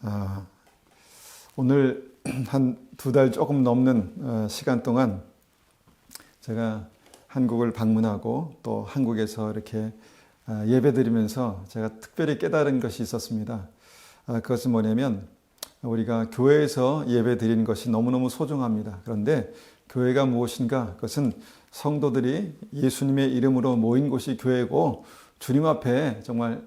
아, 오늘 한 2달 조금 넘는 시간 동안 제가 한국을 방문하고 또 한국에서 이렇게 예배 드리면서 제가 특별히 깨달은 것이 있었습니다. 그것은 뭐냐면 우리가 교회에서 예배 드리는 것이 너무너무 소중합니다. 그런데 교회가 무엇인가? 그것은 성도들이 예수님의 이름으로 모인 곳이 교회고 주님 앞에 정말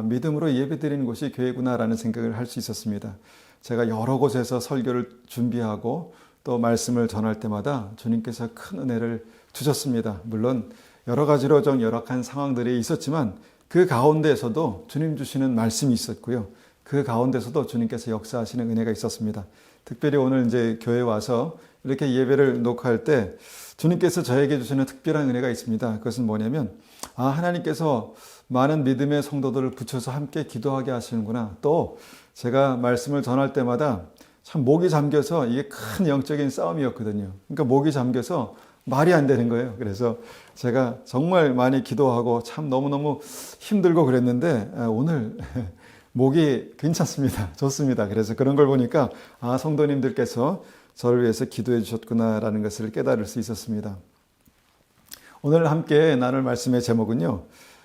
믿음으로 예배 드리는 곳이 교회구나라는 생각을 할 수 있었습니다. 제가 여러 곳에서 설교를 준비하고 또 말씀을 전할 때마다 주님께서 큰 은혜를 주셨습니다. 물론 여러 가지로 좀 열악한 상황들이 있었지만 그 가운데에서도 주님 주시는 말씀이 있었고요. 그 가운데서도 주님께서 역사하시는 은혜가 있었습니다. 특별히 오늘 이제 교회에 와서 이렇게 예배를 녹화할 때 주님께서 저에게 주시는 특별한 은혜가 있습니다. 그것은 뭐냐면 하나님께서 많은 믿음의 성도들을 붙여서 함께 기도하게 하시는구나. 또 제가 말씀을 전할 때마다 참 목이 잠겨서 이게 큰 영적인 싸움이었거든요. 그러니까 목이 잠겨서 말이 안 되는 거예요. 그래서 제가 정말 많이 기도하고 참 너무너무 힘들고 그랬는데 오늘 목이 괜찮습니다. 좋습니다. 그래서 그런 걸 보니까 성도님들께서 저를 위해서 기도해 주셨구나라는 것을 깨달을 수 있었습니다. 오늘 함께 나눌 말씀의 제목은요.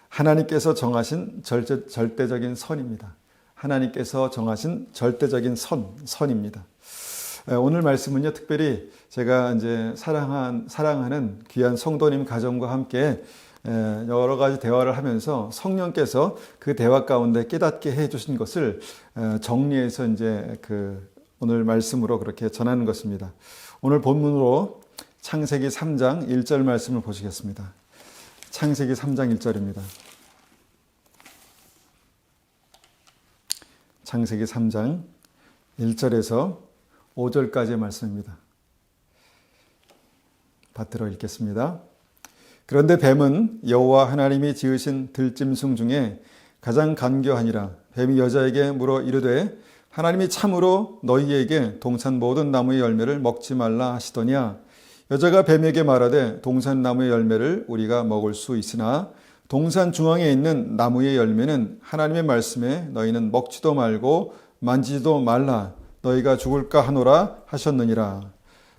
하나님께서 정하신 절대적인 선입니다. 하나님께서 정하신 절대적인 선입니다. 오늘 말씀은요, 특별히 제가 이제 사랑하는 귀한 성도님 가정과 함께 여러 가지 대화를 하면서 성령께서 그 대화 가운데 깨닫게 해 주신 것을 정리해서 이제 오늘 말씀으로 그렇게 전하는 것입니다. 오늘 본문으로 창세기 3장 1절 말씀을 보시겠습니다. 창세기 3장 1절입니다. 창세기 3장 1절에서 5절까지의 말씀입니다. 받들어 읽겠습니다. 그런데 뱀은 여호와 하나님이 지으신 들짐승 중에 가장 간교하니라. 뱀이 여자에게 물어 이르되 하나님이 참으로 너희에게 동산 모든 나무의 열매를 먹지 말라 하시더냐. 여자가 뱀에게 말하되 동산 나무의 열매를 우리가 먹을 수 있으나 동산 중앙에 있는 나무의 열매는 하나님의 말씀에 너희는 먹지도 말고 만지지도 말라. 너희가 죽을까 하노라 하셨느니라.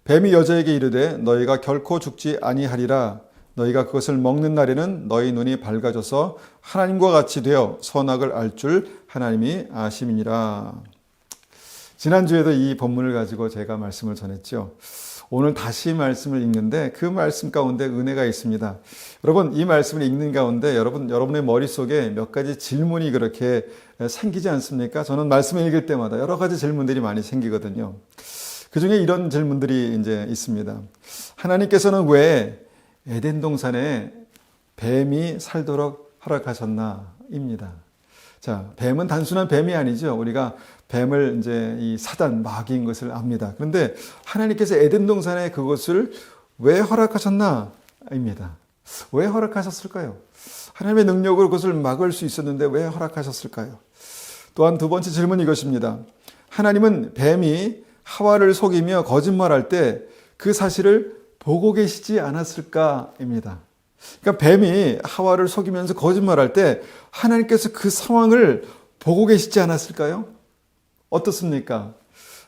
뱀이 여자에게 이르되 너희가 결코 죽지 아니하리라. 너희가 그것을 먹는 날에는 너희 눈이 밝아져서 하나님과 같이 되어 선악을 알 줄 하나님이 아심이니라. 지난주에도 이 본문을 가지고 제가 말씀을 전했죠. 오늘 다시 말씀을 읽는데 그 말씀 가운데 은혜가 있습니다. 여러분, 이 말씀을 읽는 가운데 여러분의 머릿속에 몇 가지 질문이 그렇게 생기지 않습니까? 저는 말씀을 읽을 때마다 여러 가지 질문들이 많이 생기거든요. 그 중에 이런 질문들이 이제 있습니다. 하나님께서는 왜 에덴 동산에 뱀이 살도록 허락하셨나? 입니다. 자, 뱀은 단순한 뱀이 아니죠. 우리가 뱀을 이제 이 사단, 마귀인 것을 압니다. 그런데 하나님께서 에덴 동산에 그것을 왜 허락하셨나? 입니다. 왜 허락하셨을까요? 하나님의 능력으로 그것을 막을 수 있었는데 왜 허락하셨을까요? 또한 두 번째 질문이 이것입니다. 하나님은 뱀이 하와를 속이며 거짓말할 때 그 사실을 보고 계시지 않았을까입니다. 그러니까 뱀이 하와를 속이면서 거짓말할 때 하나님께서 그 상황을 보고 계시지 않았을까요? 어떻습니까?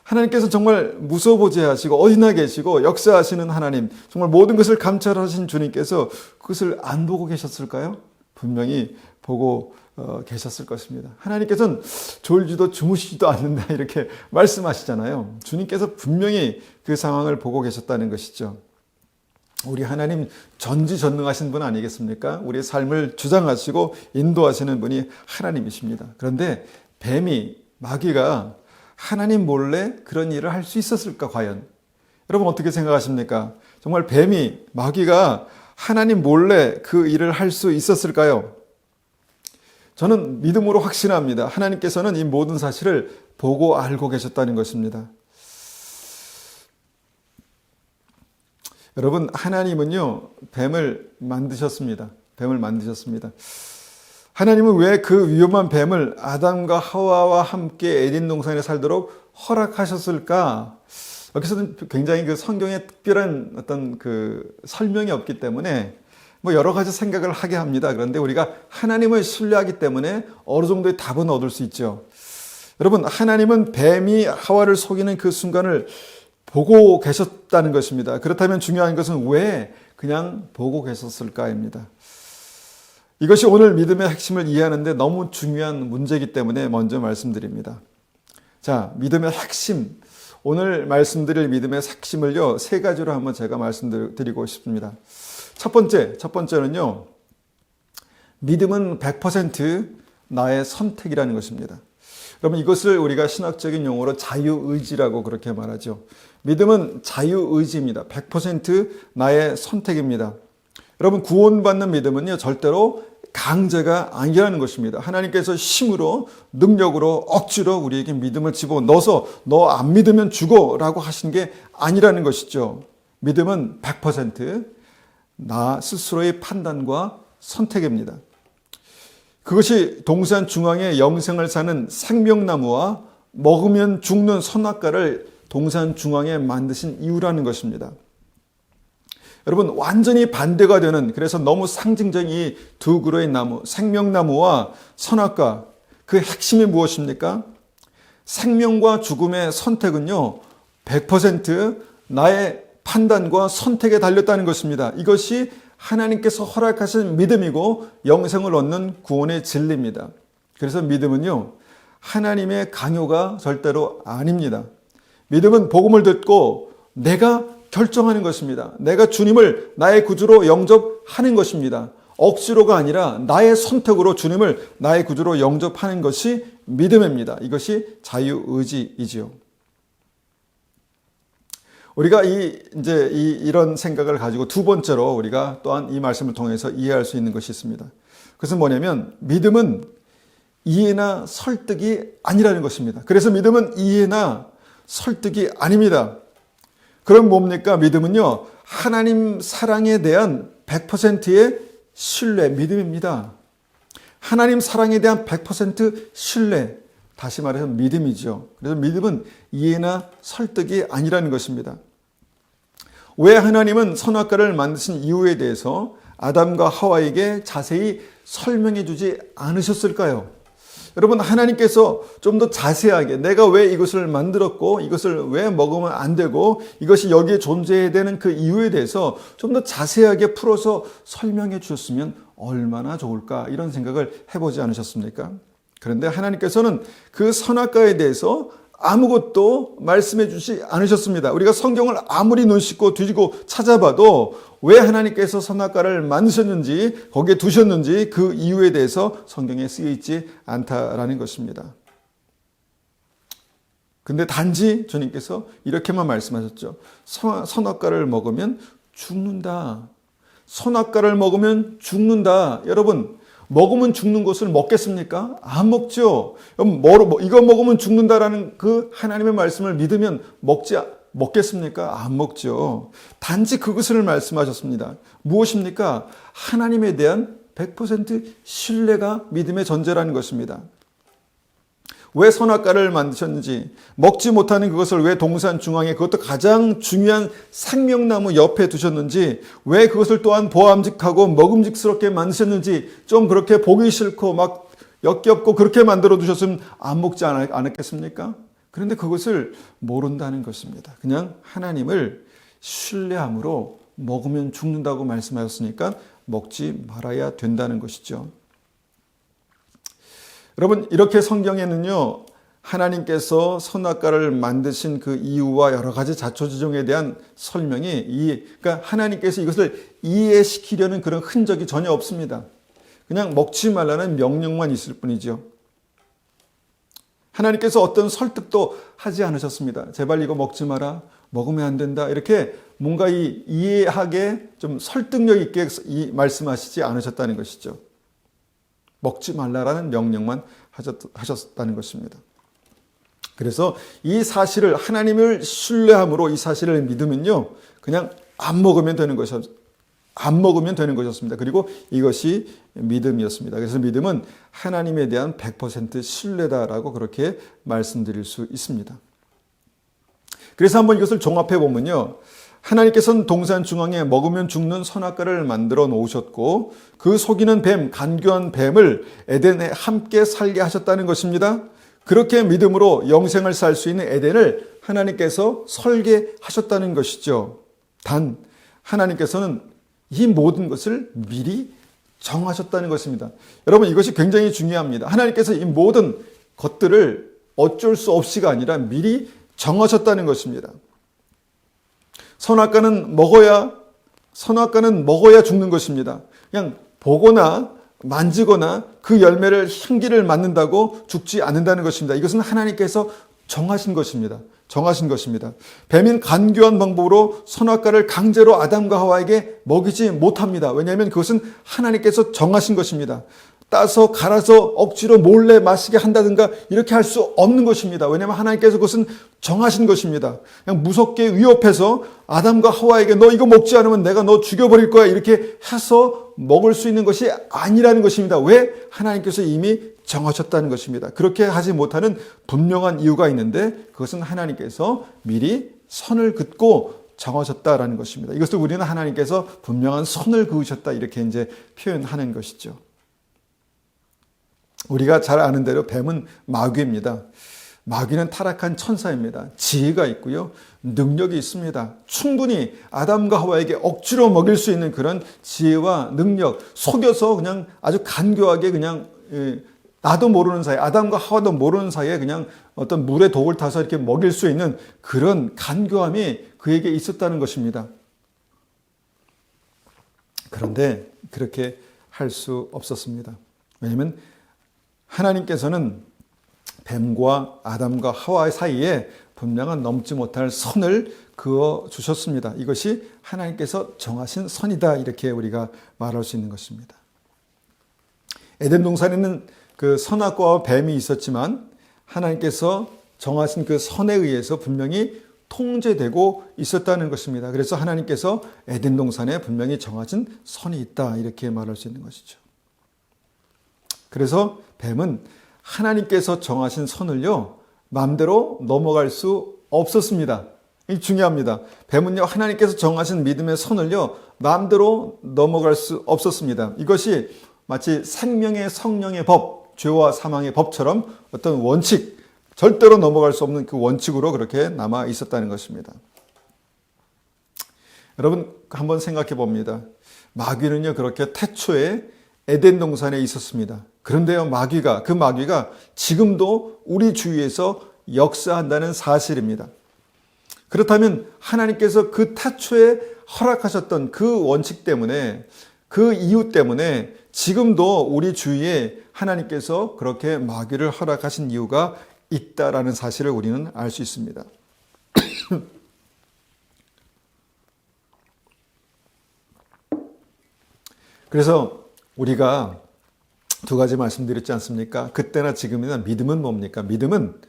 하나님께서 정말 무소부재하시고 어디나 계시고 역사하시는 하나님, 정말 모든 것을 감찰하신 주님께서 그것을 안 보고 계셨을까요? 분명히 보고 계셨을 것입니다. 하나님께서는 졸지도 주무시지도 않는다 이렇게 말씀하시잖아요. 주님께서 분명히 그 상황을 보고 계셨다는 것이죠. 우리 하나님 전지전능하신 분 아니겠습니까? 우리의 삶을 주장하시고 인도하시는 분이 하나님이십니다. 그런데 마귀가 하나님 몰래 그런 일을 할 수 있었을까 과연? 여러분 어떻게 생각하십니까? 정말 마귀가 하나님 몰래 그 일을 할 수 있었을까요? 저는 믿음으로 확신합니다. 하나님께서는 이 모든 사실을 보고 알고 계셨다는 것입니다. 여러분, 하나님은요, 뱀을 만드셨습니다. 하나님은 왜 그 위험한 뱀을 아담과 하와와 함께 에덴 동산에 살도록 허락하셨을까? 여기서는 굉장히 그 성경에 특별한 어떤 그 설명이 없기 때문에 여러 가지 생각을 하게 합니다. 그런데 우리가 하나님을 신뢰하기 때문에 어느 정도의 답은 얻을 수 있죠. 여러분, 하나님은 뱀이 하와를 속이는 그 순간을 보고 계셨다는 것입니다. 그렇다면 중요한 것은 왜 그냥 보고 계셨을까입니다. 이것이 오늘 믿음의 핵심을 이해하는데 너무 중요한 문제이기 때문에 먼저 말씀드립니다. 자, 믿음의 핵심, 오늘 말씀드릴 믿음의 핵심을요, 세 가지로 한번 제가 말씀드리고 싶습니다. 첫 번째는요, 믿음은 100% 나의 선택이라는 것입니다. 여러분, 이것을 우리가 신학적인 용어로 자유의지라고 그렇게 말하죠. 믿음은 자유의지입니다. 100% 나의 선택입니다. 여러분, 구원받는 믿음은요, 절대로 강제가 아니라는 것입니다. 하나님께서 힘으로, 능력으로, 억지로 우리에게 믿음을 집어넣어서 너 안 믿으면 죽어라고 하신 게 아니라는 것이죠. 믿음은 100% 나 스스로의 판단과 선택입니다. 그것이 동산 중앙에 영생을 사는 생명나무와 먹으면 죽는 선악과를 동산 중앙에 만드신 이유라는 것입니다. 여러분, 완전히 반대가 되는, 그래서 너무 상징적인 이 두 그루의 나무, 생명나무와 선악과, 그 핵심이 무엇입니까? 생명과 죽음의 선택은요, 100% 나의 판단과 선택에 달렸다는 것입니다. 이것이 하나님께서 허락하신 믿음이고 영생을 얻는 구원의 진리입니다. 그래서 믿음은요, 하나님의 강요가 절대로 아닙니다. 믿음은 복음을 듣고 내가 결정하는 것입니다. 내가 주님을 나의 구주로 영접하는 것입니다. 억지로가 아니라 나의 선택으로 주님을 나의 구주로 영접하는 것이 믿음입니다. 이것이 자유의지이지요. 우리가 이런 생각을 가지고 두 번째로 우리가 또한 이 말씀을 통해서 이해할 수 있는 것이 있습니다. 그것은 뭐냐면 믿음은 이해나 설득이 아니라는 것입니다. 그래서 믿음은 이해나 설득이 아닙니다. 그럼 뭡니까? 믿음은요, 하나님 사랑에 대한 100%의 신뢰, 믿음입니다. 하나님 사랑에 대한 100% 신뢰, 다시 말해서 믿음이죠. 그래서 믿음은 이해나 설득이 아니라는 것입니다. 왜 하나님은 선악과를 만드신 이유에 대해서 아담과 하와에게 자세히 설명해 주지 않으셨을까요? 여러분, 하나님께서 좀 더 자세하게 내가 왜 이것을 만들었고 이것을 왜 먹으면 안 되고 이것이 여기에 존재해야 되는 그 이유에 대해서 좀 더 자세하게 풀어서 설명해 주셨으면 얼마나 좋을까, 이런 생각을 해보지 않으셨습니까? 그런데 하나님께서는 그 선악과에 대해서 아무것도 말씀해 주지 않으셨습니다. 우리가 성경을 아무리 눈 씻고 뒤지고 찾아봐도 왜 하나님께서 선악과를 만드셨는지, 거기에 두셨는지 그 이유에 대해서 성경에 쓰여 있지 않다라는 것입니다. 근데 단지 주님께서 이렇게만 말씀하셨죠. 선악과를 먹으면 죽는다. 선악과를 먹으면 죽는다. 여러분, 먹으면 죽는 것을 먹겠습니까? 안 먹죠. 이거 먹으면 죽는다라는 그 하나님의 말씀을 믿으면 먹겠습니까? 안 먹죠. 단지 그것을 말씀하셨습니다. 무엇입니까? 하나님에 대한 100% 신뢰가 믿음의 전제라는 것입니다. 왜 선악과를 만드셨는지, 먹지 못하는 그것을 왜 동산 중앙에, 그것도 가장 중요한 생명나무 옆에 두셨는지, 왜 그것을 또한 보암직하고 먹음직스럽게 만드셨는지, 좀 그렇게 보기 싫고 막 역겹고 그렇게 만들어 두셨으면 안 먹지 않았겠습니까? 그런데 그것을 모른다는 것입니다. 그냥 하나님을 신뢰함으로 먹으면 죽는다고 말씀하셨으니까 먹지 말아야 된다는 것이죠. 여러분, 이렇게 성경에는요, 하나님께서 선악과를 만드신 그 이유와 여러 가지 자초지종에 대한 설명이, 그러니까 하나님께서 이것을 이해시키려는 그런 흔적이 전혀 없습니다. 그냥 먹지 말라는 명령만 있을 뿐이죠. 하나님께서 어떤 설득도 하지 않으셨습니다. 제발 이거 먹지 마라, 먹으면 안 된다, 이렇게 뭔가 이해하게 좀 설득력 있게 말씀하시지 않으셨다는 것이죠. 먹지 말라라는 명령만 하셨다는 것입니다. 그래서 이 사실을, 하나님을 신뢰함으로 이 사실을 믿으면요, 그냥 안 먹으면 되는 것이었습니다. 그리고 이것이 믿음이었습니다. 그래서 믿음은 하나님에 대한 100% 신뢰다라고 그렇게 말씀드릴 수 있습니다. 그래서 한번 이것을 종합해 보면요, 하나님께서는 동산 중앙에 먹으면 죽는 선악과를 만들어 놓으셨고 그 속이는 뱀, 간교한 뱀을 에덴에 함께 살게 하셨다는 것입니다. 그렇게 믿음으로 영생을 살 수 있는 에덴을 하나님께서 설계하셨다는 것이죠. 단 하나님께서는 이 모든 것을 미리 정하셨다는 것입니다. 여러분, 이것이 굉장히 중요합니다. 하나님께서 이 모든 것들을 어쩔 수 없이가 아니라 미리 정하셨다는 것입니다. 선악과는 먹어야 죽는 것입니다. 그냥 보거나 만지거나 그 열매를 향기를 맡는다고 죽지 않는다는 것입니다. 이것은 하나님께서 정하신 것입니다. 뱀인 간교한 방법으로 선악과를 강제로 아담과 하와에게 먹이지 못합니다. 왜냐하면 그것은 하나님께서 정하신 것입니다. 따서 갈아서 억지로 몰래 마시게 한다든가 이렇게 할 수 없는 것입니다. 왜냐하면 하나님께서 그것은 정하신 것입니다. 그냥 무섭게 위협해서 아담과 하와에게 너 이거 먹지 않으면 내가 너 죽여버릴 거야 이렇게 해서 먹을 수 있는 것이 아니라는 것입니다. 왜? 하나님께서 이미 정하셨다는 것입니다. 그렇게 하지 못하는 분명한 이유가 있는데 그것은 하나님께서 미리 선을 긋고 정하셨다라는 것입니다. 이것을 우리는 하나님께서 분명한 선을 그으셨다 이렇게 이제 표현하는 것이죠. 우리가 잘 아는 대로 뱀은 마귀입니다. 마귀는 타락한 천사입니다. 지혜가 있고요. 능력이 있습니다. 충분히 아담과 하와에게 억지로 먹일 수 있는 그런 지혜와 능력, 속여서 그냥 아주 간교하게 그냥 나도 모르는 사이에, 아담과 하와도 모르는 사이에 그냥 어떤 물에 독을 타서 이렇게 먹일 수 있는 그런 간교함이 그에게 있었다는 것입니다. 그런데 그렇게 할 수 없었습니다. 왜냐하면 하나님께서는 뱀과 아담과 하와 사이에 분명한 넘지 못할 선을 그어 주셨습니다. 이것이 하나님께서 정하신 선이다 이렇게 우리가 말할 수 있는 것입니다. 에덴 동산에는 그 선악과와 뱀이 있었지만 하나님께서 정하신 그 선에 의해서 분명히 통제되고 있었다는 것입니다. 그래서 하나님께서 에덴 동산에 분명히 정하신 선이 있다 이렇게 말할 수 있는 것이죠. 그래서 뱀은 하나님께서 정하신 선을요 마음대로 넘어갈 수 없었습니다. 이 중요합니다. 뱀은요 하나님께서 정하신 믿음의 선을요 마음대로 넘어갈 수 없었습니다. 이것이 마치 생명의 성령의 법, 죄와 사망의 법처럼 어떤 원칙, 절대로 넘어갈 수 없는 그 원칙으로 그렇게 남아 있었다는 것입니다. 여러분 한번 생각해 봅니다. 마귀는요 그렇게 태초에 에덴 동산에 있었습니다. 그런데요 그 마귀가 지금도 우리 주위에서 역사한다는 사실입니다. 그렇다면 하나님께서 그 태초에 허락하셨던 그 원칙 때문에, 그 이유 때문에 지금도 우리 주위에 하나님께서 그렇게 마귀를 허락하신 이유가 있다라는 사실을 우리는 알 수 있습니다. 그래서 우리가 두 가지 말씀드렸지 않습니까? 그때나 지금이나 믿음은 뭡니까? 믿음은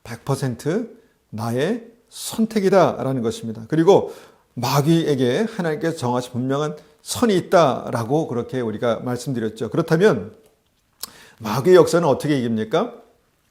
100% 나의 선택이다라는 것입니다. 그리고 마귀에게 하나님께서 정하신 분명한 선이 있다라고 그렇게 우리가 말씀드렸죠. 그렇다면 마귀의 역사는 어떻게 이깁니까?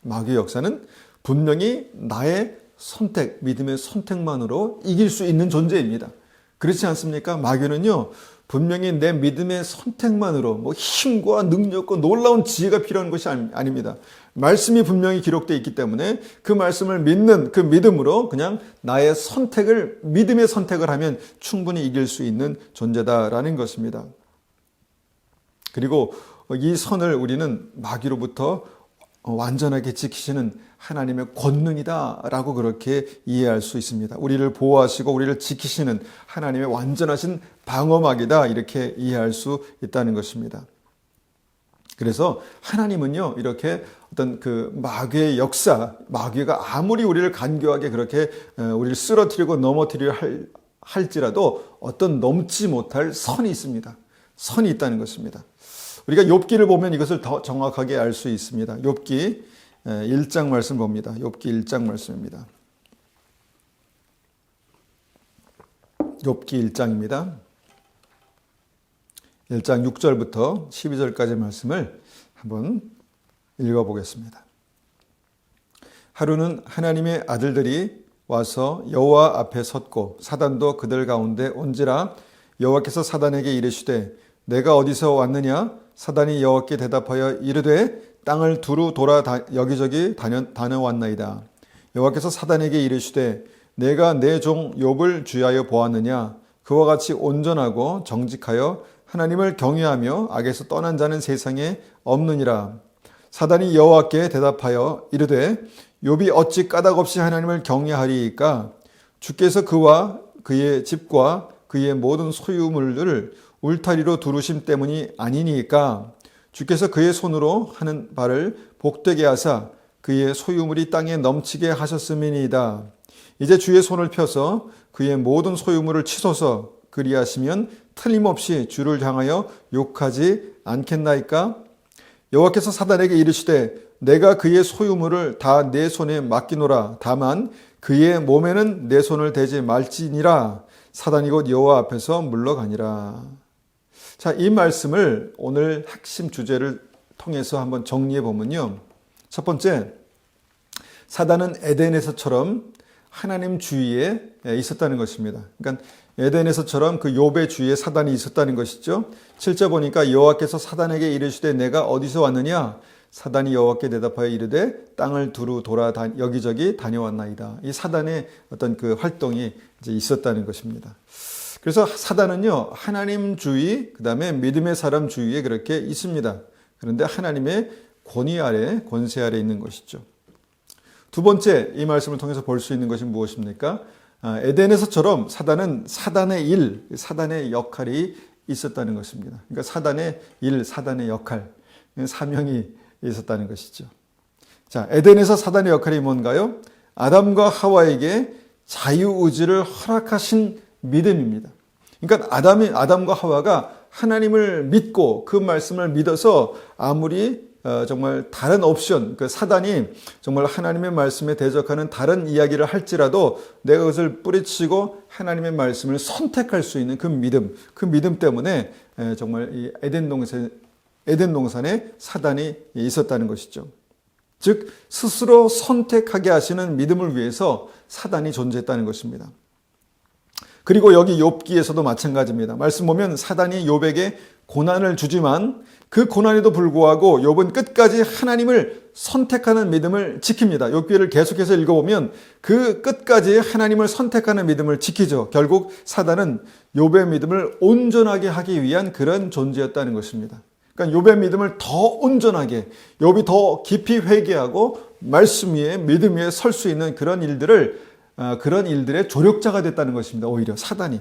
마귀의 역사는 분명히 나의 선택, 믿음의 선택만으로 이길 수 있는 존재입니다. 그렇지 않습니까? 마귀는요 분명히 내 믿음의 선택만으로 힘과 능력과 놀라운 지혜가 필요한 것이 아닙니다. 말씀이 분명히 기록되어 있기 때문에 그 말씀을 믿는 그 믿음으로 그냥 나의 선택을, 믿음의 선택을 하면 충분히 이길 수 있는 존재다라는 것입니다. 그리고 이 선을 우리는 마귀로부터 완전하게 지키시는 하나님의 권능이다라고 그렇게 이해할 수 있습니다. 우리를 보호하시고 우리를 지키시는 하나님의 완전하신 방어막이다 이렇게 이해할 수 있다는 것입니다. 그래서 하나님은요 이렇게 어떤 그 마귀의 역사, 마귀가 아무리 우리를 간교하게 그렇게 우리를 쓰러뜨리고 넘어뜨리려 할지라도 어떤 넘지 못할 선이 있습니다. 선이 있다는 것입니다. 우리가 욥기를 보면 이것을 더 정확하게 알 수 있습니다. 욥기 1장 말씀 봅니다. 욥기 1장 말씀입니다. 욥기 1장입니다. 1장 6절부터 12절까지 말씀을 한번 읽어보겠습니다. 하루는 하나님의 아들들이 와서 여호와 앞에 섰고 사단도 그들 가운데 온지라 여호와께서 사단에게 이르시되 내가 어디서 왔느냐? 사단이 여호와께 대답하여 이르되 땅을 두루 돌아 여기저기 다녀왔나이다. 여호와께서 사단에게 이르시되 내가 내 종 욥을 주의하여 보았느냐. 그와 같이 온전하고 정직하여 하나님을 경외하며 악에서 떠난 자는 세상에 없느니라. 사단이 여호와께 대답하여 이르되 욥이 어찌 까닭없이 하나님을 경외하리이까. 주께서 그와 그의 집과 그의 모든 소유물들을 울타리로 두르심 때문이 아니니까. 주께서 그의 손으로 하는 바를 복되게 하사 그의 소유물이 땅에 넘치게 하셨음이니이다. 이제 주의 손을 펴서 그의 모든 소유물을 치소서. 그리하시면 틀림없이 주를 향하여 욕하지 않겠나이까. 여호와께서 사단에게 이르시되 내가 그의 소유물을 다 내 손에 맡기노라. 다만 그의 몸에는 내 손을 대지 말지니라. 사단이 곧 여호와 앞에서 물러가니라. 자, 이 말씀을 오늘 핵심 주제를 통해서 한번 정리해 보면요. 첫 번째, 사단은 에덴에서처럼 하나님 주위에 있었다는 것입니다. 그러니까 에덴에서처럼 그 욥의 주위에 사단이 있었다는 것이죠. 7절 보니까 여호와께서 사단에게 이르시되 내가 어디서 왔느냐. 사단이 여호와께 대답하여 이르되 땅을 두루 돌아 여기저기 다녀왔나이다. 이 사단의 어떤 그 활동이 이제 있었다는 것입니다. 그래서 사단은요, 하나님 주위, 그 다음에 믿음의 사람 주위에 그렇게 있습니다. 그런데 하나님의 권위 아래, 권세 아래 있는 것이죠. 두 번째, 이 말씀을 통해서 볼 수 있는 것이 무엇입니까? 에덴에서처럼 사단은 사단의 일, 사단의 역할이 있었다는 것입니다. 그러니까 사단의 일, 사단의 역할, 사명이 있었다는 것이죠. 자, 에덴에서 사단의 역할이 뭔가요? 아담과 하와에게 자유의지를 허락하신 믿음입니다. 그러니까 아담과 하와가 하나님을 믿고 그 말씀을 믿어서 아무리 정말 다른 옵션, 그 사단이 정말 하나님의 말씀에 대적하는 다른 이야기를 할지라도 내가 그것을 뿌리치고 하나님의 말씀을 선택할 수 있는 그 믿음 때문에 정말 이 에덴 동산에 사단이 있었다는 것이죠. 즉 스스로 선택하게 하시는 믿음을 위해서 사단이 존재했다는 것입니다. 그리고 여기 욥기에서도 마찬가지입니다. 말씀 보면 사단이 욥에게 고난을 주지만 그 고난에도 불구하고 욥은 끝까지 하나님을 선택하는 믿음을 지킵니다. 욥기를 계속해서 읽어보면 그 끝까지 하나님을 선택하는 믿음을 지키죠. 결국 사단은 욥의 믿음을 온전하게 하기 위한 그런 존재였다는 것입니다. 그러니까 욥의 믿음을 더 온전하게, 욥이 더 깊이 회개하고 말씀 위에 믿음 위에 설 수 있는 그런 일들의 조력자가 됐다는 것입니다. 오히려 사단이.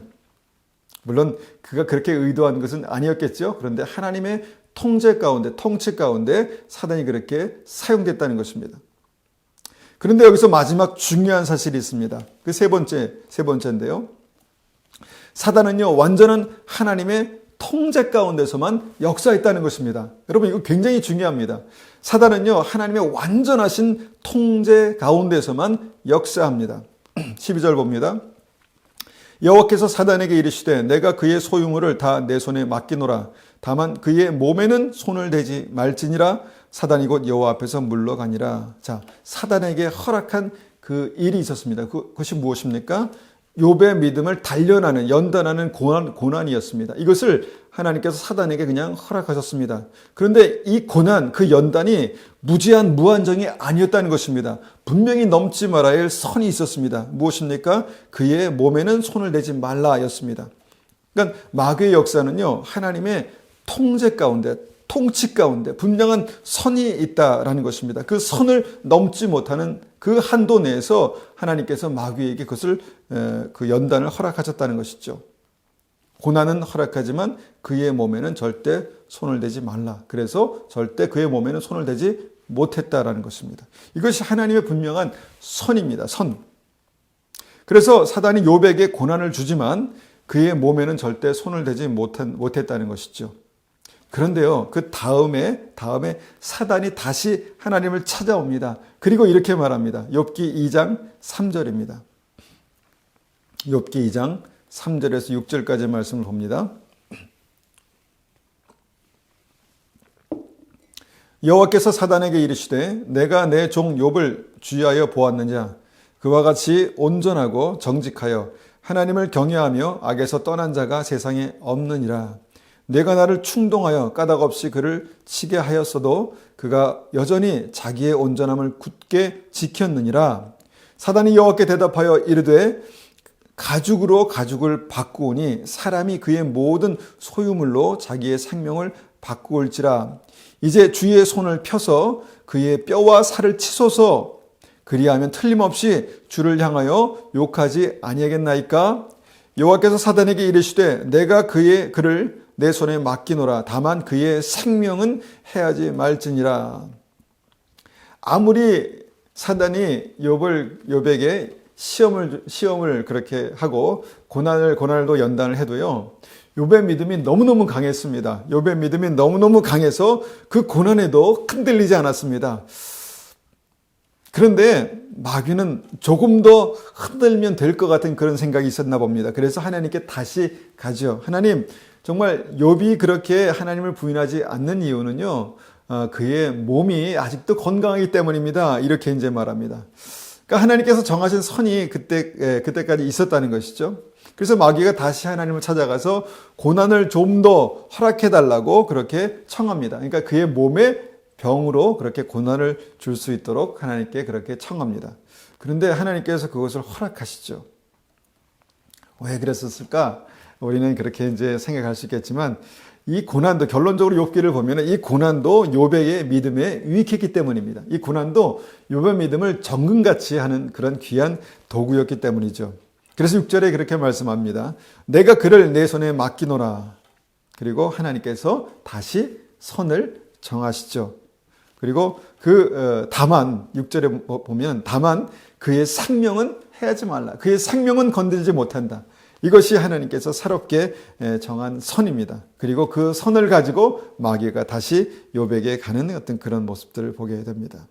물론 그가 그렇게 의도한 것은 아니었겠죠. 그런데 하나님의 통치 가운데 사단이 그렇게 사용됐다는 것입니다. 그런데 여기서 마지막 중요한 사실이 있습니다. 그 세 번째인데요. 사단은요, 완전한 하나님의 통제 가운데서만 역사했다는 것입니다. 여러분, 이거 굉장히 중요합니다. 사단은요, 하나님의 완전하신 통제 가운데서만 역사합니다. 12절 봅니다. 여호와께서 사단에게 이르시되 내가 그의 소유물을 다 내 손에 맡기노라. 다만 그의 몸에는 손을 대지 말지니라. 사단이 곧 여호와 앞에서 물러가니라. 자, 사단에게 허락한 그 일이 있었습니다. 그것이 무엇입니까? 욥의 믿음을 연단하는 고난이었습니다. 이것을 하나님께서 사단에게 그냥 허락하셨습니다. 그런데 이 고난, 그 연단이 무한정이 아니었다는 것입니다. 분명히 넘지 말아야 할 선이 있었습니다. 무엇입니까? 그의 몸에는 손을 대지 말라였습니다. 그러니까 마귀의 역사는요, 하나님의 통치 가운데 분명한 선이 있다라는 것입니다. 그 선을 넘지 못하는 그 한도 내에서 하나님께서 마귀에게 그것을 그 연단을 허락하셨다는 것이죠. 고난은 허락하지만 그의 몸에는 절대 손을 대지 말라. 그래서 절대 그의 몸에는 손을 대지 못했다라는 것입니다. 이것이 하나님의 분명한 선입니다. 선. 그래서 사단이 욥에게 고난을 주지만 그의 몸에는 절대 손을 대지 못했다는 것이죠. 그런데요, 그 다음에 사단이 다시 하나님을 찾아옵니다. 그리고 이렇게 말합니다. 욥기 2장 3절입니다. 욥기 2장 3절에서 6절까지 말씀을 봅니다. 여호와께서 사단에게 이르시되 내가 내 종 욥을 주의하여 보았느냐. 그와 같이 온전하고 정직하여 하나님을 경외하며 악에서 떠난 자가 세상에 없느니라. 내가 나를 충동하여 까닭없이 그를 치게 하였어도 그가 여전히 자기의 온전함을 굳게 지켰느니라. 사단이 여호와께 대답하여 이르되 가죽으로 가죽을 바꾸오니 사람이 그의 모든 소유물로 자기의 생명을 바꾸올지라. 이제 주의 손을 펴서 그의 뼈와 살을 치소서. 그리하면 틀림없이 주를 향하여 욕하지 아니하겠나이까. 여호와께서 사단에게 이르시되 내가 그를 내 손에 맡기노라. 다만 그의 생명은 해하지 말지니라. 아무리 사단이 욥에게 시험을 그렇게 하고 고난을도 연단을 해도요, 욥의 믿음이 너무너무 강했습니다. 욥의 믿음이 너무너무 강해서 그 고난에도 흔들리지 않았습니다. 그런데 마귀는 조금 더 흔들면 될 것 같은 그런 생각이 있었나 봅니다. 그래서 하나님께 다시 가죠. 하나님, 정말 욥이 그렇게 하나님을 부인하지 않는 이유는요, 그의 몸이 아직도 건강하기 때문입니다. 이렇게 이제 말합니다. 그러니까 하나님께서 정하신 선이 그때까지 있었다는 것이죠. 그래서 마귀가 다시 하나님을 찾아가서 고난을 좀 더 허락해달라고 그렇게 청합니다. 그러니까 그의 몸에 병으로 그렇게 고난을 줄 수 있도록 하나님께 그렇게 청합니다. 그런데 하나님께서 그것을 허락하시죠. 왜 그랬었을까? 우리는 그렇게 이제 생각할 수 있겠지만 이 고난도 결론적으로 욥기를 보면 이 고난도 욥의 믿음에 유익했기 때문입니다. 이 고난도 욥의 믿음을 정금같이 하는 그런 귀한 도구였기 때문이죠. 그래서 6절에 그렇게 말씀합니다. 내가 그를 내 손에 맡기노라. 그리고 하나님께서 다시 선을 정하시죠. 그리고 다만 6절에 보면 다만 그의 생명은 해하지 말라. 그의 생명은 건들지 못한다. 이것이 하나님께서 새롭게 정한 선입니다. 그리고 그 선을 가지고 마귀가 다시 욥에게 가는 어떤 그런 모습들을 보게 됩니다.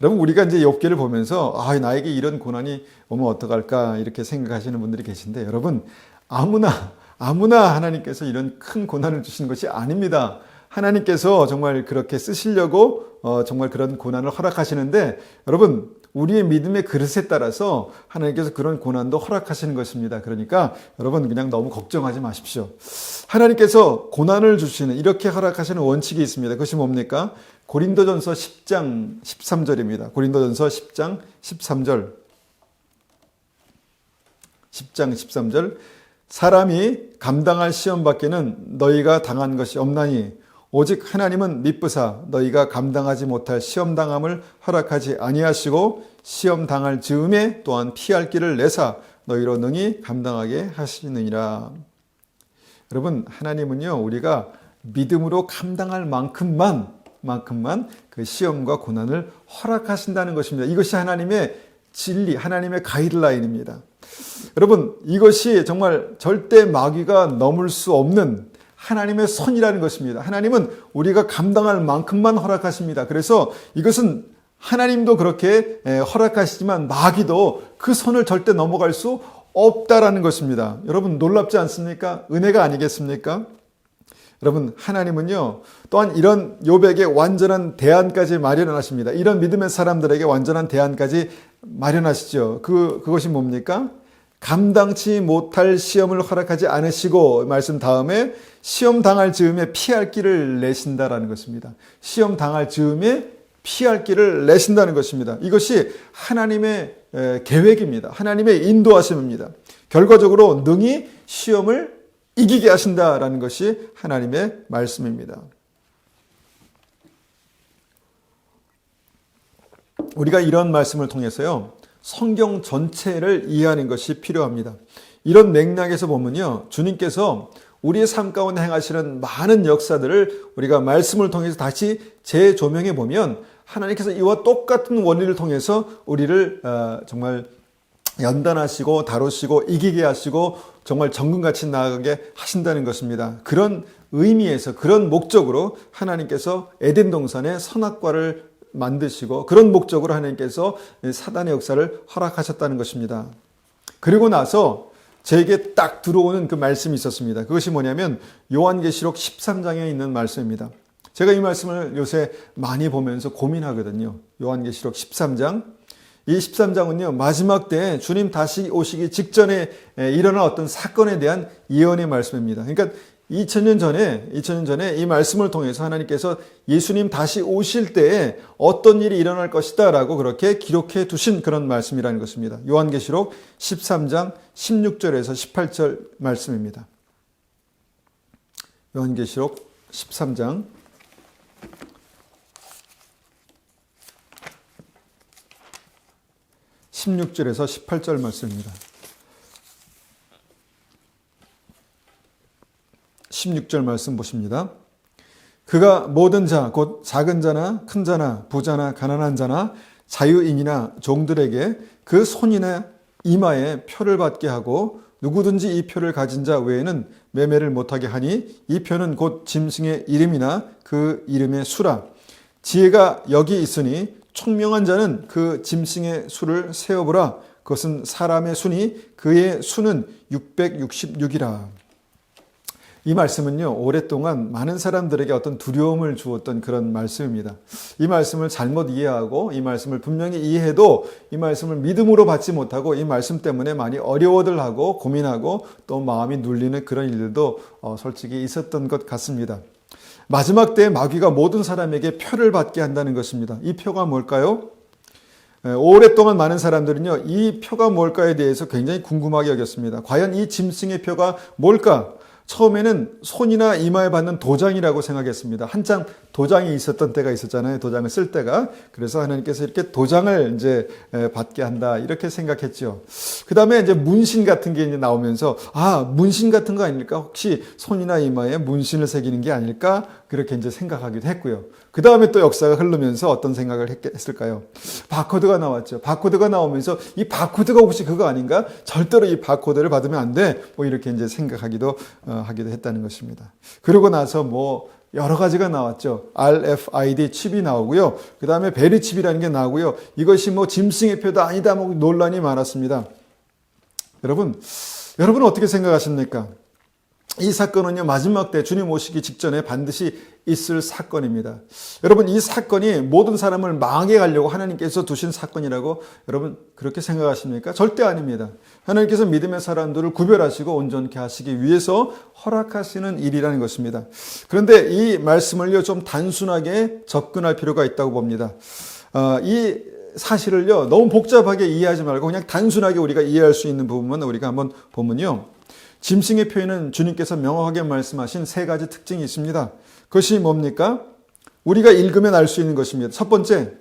여러분, 우리가 이제 욥기를 보면서 나에게 이런 고난이 오면 어떡할까 이렇게 생각하시는 분들이 계신데, 여러분, 아무나 하나님께서 이런 큰 고난을 주시는 것이 아닙니다. 하나님께서 정말 그렇게 쓰시려고 정말 그런 고난을 허락하시는데, 여러분, 우리의 믿음의 그릇에 따라서 하나님께서 그런 고난도 허락하시는 것입니다. 그러니까 여러분, 그냥 너무 걱정하지 마십시오. 하나님께서 고난을 주시는, 이렇게 허락하시는 원칙이 있습니다. 그것이 뭡니까? 고린도전서 10장 13절입니다. 고린도전서 10장 13절. 10장 13절. 사람이 감당할 시험 밖에는 너희가 당한 것이 없나니 오직 하나님은 미쁘사 너희가 감당하지 못할 시험당함을 허락하지 아니하시고 시험당할 즈음에 또한 피할 길을 내사 너희로 능히 감당하게 하시느니라. 여러분, 하나님은요, 우리가 믿음으로 감당할 만큼만 그 시험과 고난을 허락하신다는 것입니다. 이것이 하나님의 진리, 하나님의 가이드라인입니다. 여러분, 이것이 정말 절대 마귀가 넘을 수 없는 하나님의 선이라는 것입니다. 하나님은 우리가 감당할 만큼만 허락하십니다. 그래서 이것은 하나님도 그렇게 허락하시지만 마귀도 그 선을 절대 넘어갈 수 없다라는 것입니다. 여러분, 놀랍지 않습니까? 은혜가 아니겠습니까? 여러분, 하나님은요, 또한 이런 욥에게 완전한 대안까지 마련하십니다. 이런 믿음의 사람들에게 완전한 대안까지 마련하시죠. 그것이 뭡니까? 감당치 못할 시험을 허락하지 않으시고, 말씀 다음에 시험 당할 즈음에 피할 길을 내신다라는 것입니다. 시험 당할 즈음에 피할 길을 내신다는 것입니다. 이것이 하나님의 계획입니다. 하나님의 인도하심입니다. 결과적으로 능히 시험을 이기게 하신다라는 것이 하나님의 말씀입니다. 우리가 이런 말씀을 통해서요, 성경 전체를 이해하는 것이 필요합니다. 이런 맥락에서 보면요, 주님께서 우리의 삶 가운데 행하시는 많은 역사들을 우리가 말씀을 통해서 다시 재조명해 보면 하나님께서 이와 똑같은 원리를 통해서 우리를 정말 연단하시고 다루시고 이기게 하시고 정말 정금같이 나아가게 하신다는 것입니다. 그런 의미에서, 그런 목적으로 하나님께서 에덴 동산에 선악과를 만드시고 그런 목적으로 하나님께서 사단의 역사를 허락하셨다는 것입니다. 그리고 나서 제게 딱 들어오는 그 말씀이 있었습니다. 그것이 뭐냐면 요한계시록 13장에 있는 말씀입니다. 제가 이 말씀을 요새 많이 보면서 고민하거든요. 요한계시록 13장. 이 13장은요, 마지막 때에 주님 다시 오시기 직전에 일어날 어떤 사건에 대한 예언의 말씀입니다. 그러니까 2000년 전에 이 말씀을 통해서 하나님께서 예수님 다시 오실 때에 어떤 일이 일어날 것이다 라고 그렇게 기록해 두신 그런 말씀이라는 것입니다. 요한계시록 13장 16절에서 18절 말씀입니다. 요한계시록 13장 16절에서 18절 말씀입니다. 16절 말씀 보십니다. 그가 모든 자, 곧 작은 자나 큰 자나 부자나 가난한 자나 자유인이나 종들에게 그 손이나 이마에 표를 받게 하고 누구든지 이 표를 가진 자 외에는 매매를 못하게 하니 이 표는 곧 짐승의 이름이나 그 이름의 수라. 지혜가 여기 있으니 총명한 자는 그 짐승의 수를 세어보라. 그것은 사람의 수니 그의 수는 666이라. 이 말씀은요, 오랫동안 많은 사람들에게 어떤 두려움을 주었던 그런 말씀입니다. 이 말씀을 잘못 이해하고 이 말씀을 분명히 이해해도 이 말씀을 믿음으로 받지 못하고 이 말씀 때문에 많이 어려워들 하고 고민하고 또 마음이 눌리는 그런 일들도 솔직히 있었던 것 같습니다. 마지막 때에 마귀가 모든 사람에게 표를 받게 한다는 것입니다. 이 표가 뭘까요? 오랫동안 많은 사람들은요, 이 표가 뭘까에 대해서 굉장히 궁금하게 여겼습니다. 과연 이 짐승의 표가 뭘까? 처음에는 손이나 이마에 받는 도장이라고 생각했습니다. 한창 도장이 있었던 때가 있었잖아요. 도장을 쓸 때가. 그래서 하나님께서 이렇게 도장을 이제 받게 한다. 이렇게 생각했죠. 그 다음에 이제 문신 같은 게 이제 나오면서, 문신 같은 거 아닐까? 혹시 손이나 이마에 문신을 새기는 게 아닐까? 그렇게 이제 생각하기도 했고요. 그 다음에 또 역사가 흐르면서 어떤 생각을 했을까요? 바코드가 나왔죠. 바코드가 나오면서 이 바코드가 혹시 그거 아닌가? 절대로 이 바코드를 받으면 안 돼. 뭐 이렇게 이제 생각하기도 하기도 했다는 것입니다. 그러고 나서 뭐 여러 가지가 나왔죠. RFID 칩이 나오고요. 그 다음에 베리 칩이라는 게 나오고요. 이것이 뭐 짐승의 표도 아니다. 뭐 논란이 많았습니다. 여러분 어떻게 생각하십니까? 이 사건은요, 마지막 때 주님 오시기 직전에 반드시 있을 사건입니다. 여러분, 이 사건이 모든 사람을 망하게 하려고 하나님께서 두신 사건이라고 여러분 그렇게 생각하십니까? 절대 아닙니다. 하나님께서 믿음의 사람들을 구별하시고 온전케 하시기 위해서 허락하시는 일이라는 것입니다. 그런데 이 말씀을요, 좀 단순하게 접근할 필요가 있다고 봅니다. 이 사실을요, 너무 복잡하게 이해하지 말고 그냥 단순하게 우리가 이해할 수 있는 부분만 우리가 한번 보면요. 짐승의 표에는 주님께서 명확하게 말씀하신 세 가지 특징이 있습니다. 그것이 뭡니까? 우리가 읽으면 알 수 있는 것입니다. 첫 번째,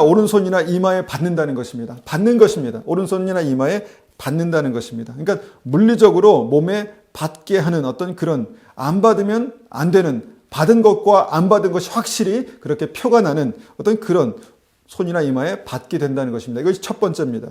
오른손이나 이마에 받는다는 것입니다. 받는 것입니다. 오른손이나 이마에 받는다는 것입니다. 그러니까 물리적으로 몸에 받게 하는 어떤 그런 안 받으면 안 되는, 받은 것과 안 받은 것이 확실히 그렇게 표가 나는 어떤 그런 손이나 이마에 받게 된다는 것입니다. 이것이 첫 번째입니다.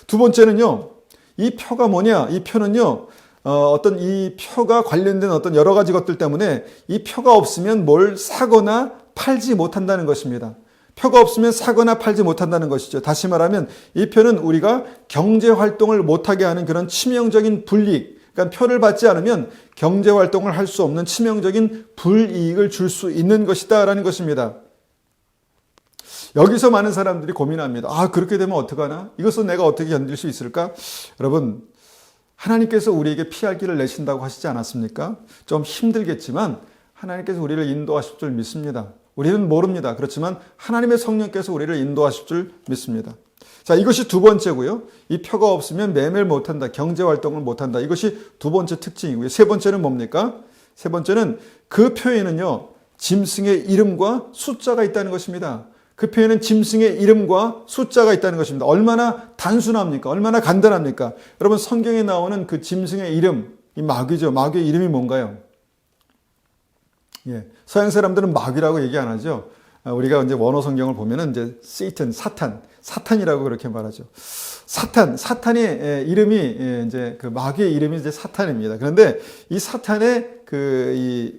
두 번째는요, 이 표가 뭐냐? 이 표는요, 어떤 이 표가 관련된 어떤 여러 가지 것들 때문에 이 표가 없으면 뭘 사거나 팔지 못한다는 것입니다. 표가 없으면 사거나 팔지 못한다는 것이죠. 다시 말하면 이 표는 우리가 경제 활동을 못하게 하는 그런 치명적인 불이익, 그러니까 표를 받지 않으면 경제 활동을 할 수 없는 치명적인 불이익을 줄 수 있는 것이다라는 것입니다. 여기서 많은 사람들이 고민합니다. 그렇게 되면 어떡하나? 이것은 내가 어떻게 견딜 수 있을까? 여러분, 하나님께서 우리에게 피할 길을 내신다고 하시지 않았습니까? 좀 힘들겠지만 하나님께서 우리를 인도하실 줄 믿습니다. 우리는 모릅니다. 그렇지만 하나님의 성령께서 우리를 인도하실 줄 믿습니다. 자, 이것이 두 번째고요. 이 표가 없으면 매매를 못한다. 경제활동을 못한다. 이것이 두 번째 특징이고요. 세 번째는 뭡니까? 세 번째는 그 표에는요, 짐승의 이름과 숫자가 있다는 것입니다. 그 표에는 짐승의 이름과 숫자가 있다는 것입니다. 얼마나 단순합니까? 얼마나 간단합니까? 여러분, 성경에 나오는 그 짐승의 이름, 이 마귀죠. 마귀의 이름이 뭔가요? 서양 사람들은 마귀라고 얘기 안 하죠. 우리가 이제 원어 성경을 보면은 이제 Satan, 사탄이라고 그렇게 말하죠. 사탄의 이름이 이제 그 마귀의 이름이 이제 사탄입니다. 그런데 이 사탄의 이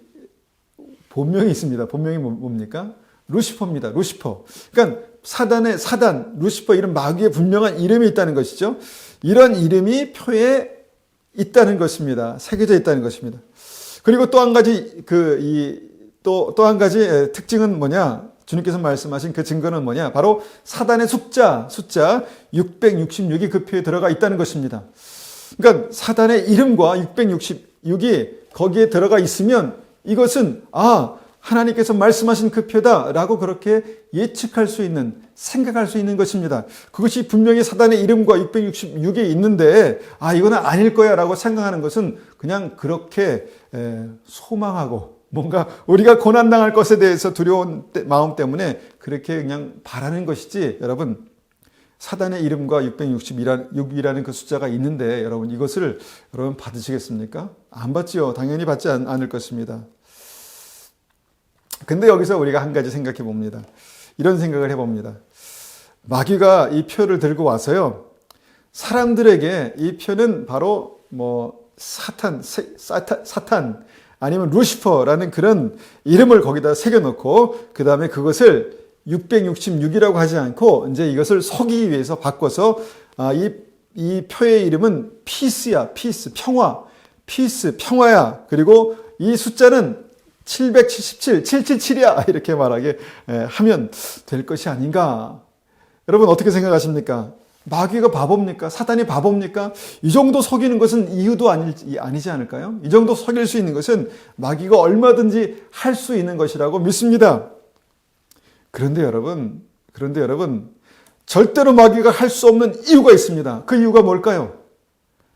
본명이 있습니다. 본명이 뭡니까? 루시퍼입니다. 루시퍼. 그러니까 사단, 루시퍼 이런 마귀의 분명한 이름이 있다는 것이죠. 이런 이름이 표에 있다는 것입니다. 새겨져 있다는 것입니다. 그리고 또 한 가지 또 한 가지 특징은 뭐냐? 주님께서 말씀하신 그 증거는 뭐냐? 바로 사단의 숫자 666이 그 표에 들어가 있다는 것입니다. 그러니까 사단의 이름과 6이 거기에 들어가 있으면 이것은 하나님께서 말씀하신 그 표다라고 그렇게 예측할 수 있는, 생각할 수 있는 것입니다. 그것이 분명히 사단의 이름과 666에 있는데 이거는 아닐 거야 라고 생각하는 것은 그냥 그렇게 소망하고 뭔가 우리가 고난당할 것에 대해서 두려운 마음 때문에 그렇게 그냥 바라는 것이지, 여러분, 사단의 이름과 666이라는 그 숫자가 있는데 여러분 이것을 여러분 받으시겠습니까? 안 받지요. 당연히 받지 않을 것입니다. 근데 여기서 우리가 한 가지 생각해 봅니다. 이런 생각을 해봅니다. 마귀가 이 표를 들고 와서요, 사람들에게 이 표는 바로 사탄 아니면 루시퍼라는 그런 이름을 거기다 새겨놓고 그 다음에 그것을 666이라고 하지 않고 이제 이것을 속이기 위해서 바꿔서 이 표의 이름은 피스야, 피스, 평화, 피스, 평화야. 그리고 이 숫자는 777, 777이야. 이렇게 말하게 하면 될 것이 아닌가. 여러분 어떻게 생각하십니까? 마귀가 바보입니까? 사단이 바보입니까? 이 정도 속이는 것은 이유도 아니지 않을까요? 이 정도 속일 수 있는 것은 마귀가 얼마든지 할 수 있는 것이라고 믿습니다. 그런데 여러분, 절대로 마귀가 할 수 없는 이유가 있습니다. 그 이유가 뭘까요?